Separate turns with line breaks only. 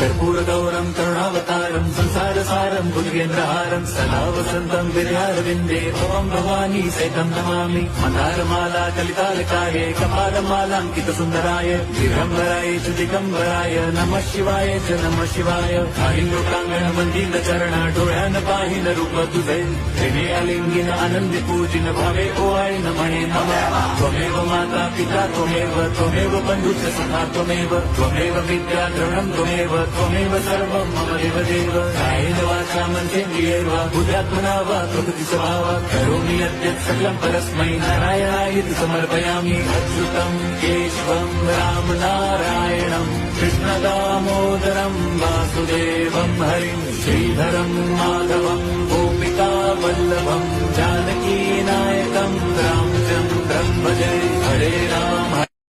कर्पूरगौरं करुणावतारं संसारसारं भुजगेन्द्रहारं सदा वसन्तं विद्यारविन्दे त्वं भवानी सहितं नमामि मन्दारमाला कलितालकाय कपालमालाङ्कितसुन्दराय दिगम्बराय च दिगम्बराय नमः शिवाय च नमः शिवाय लोकांगण डोळ्यानं पाहिलं रूप तुझे तेने अलिंगिन आनंदी पूजिन भावे ओवाळीन म्हणे नमः त्वमेव माता पिता त्वमेव बंधुश्च सखा त्वमेव विद्या द्रवणं त्वमेव सर्वं मम देवदेव कायेन वाचा मनसेन्द्रियैर्व बुद्ध्यात्मना वा प्रकृति स्वभावात् करोमि यद्यत् सकलं परस्मै नारायणाय समर्पयामि अच्युतं केशवं राम नारायणं कृष्णदामोदरं वासुदेवं हरिं श्रीधरं माधवं गोपिका वल्लभं जानकी नायकं रामचन्द्रं भजे हरे राम